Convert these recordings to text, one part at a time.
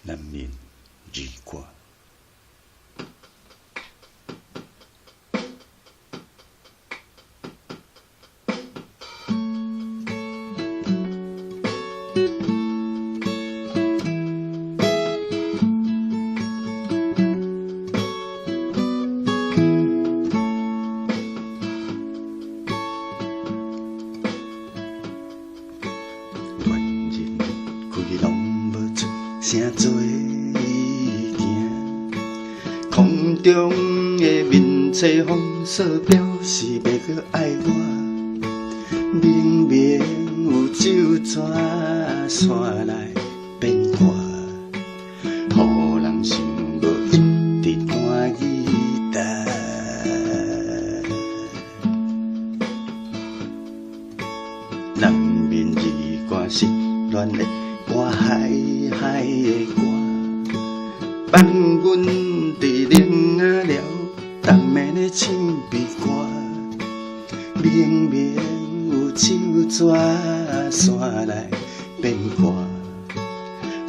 难眠如歌。声做意行，空中的面册风霜表示要搁爱我，明明有酒泉山来变卦，予人想无一直弹吉他，南面日歌是恋的歌海海的歌，伴阮伫铃仔寮，逐暝咧唱悲歌。明明有酒泉山来变卦，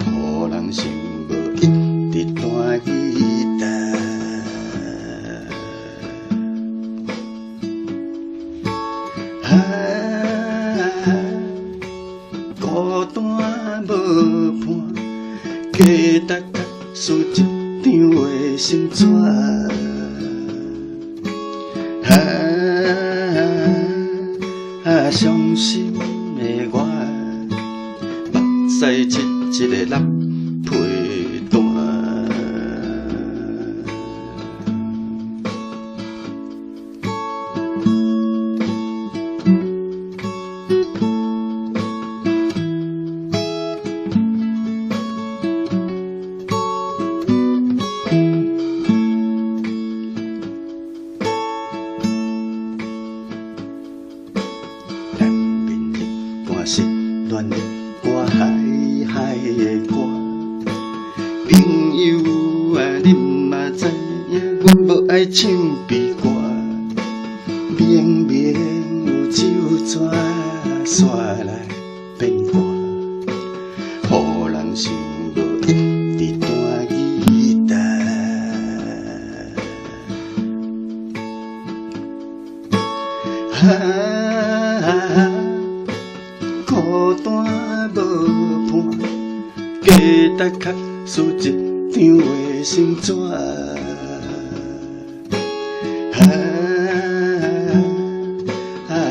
予人想无一直弹吉他。孤单无伴，加搭甲输一张的心纸。伤心的我，目屎一个粒陪弹。是恋的歌，海海的歌。朋友啊，恁嘛知影，阮无爱唱悲歌。明明有酒泉山来变卦，予人想无一直弹吉他。孤单无伴，加搭较输一张的心纸。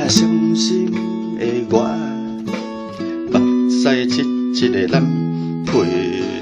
伤心的我，目屎一个人陪。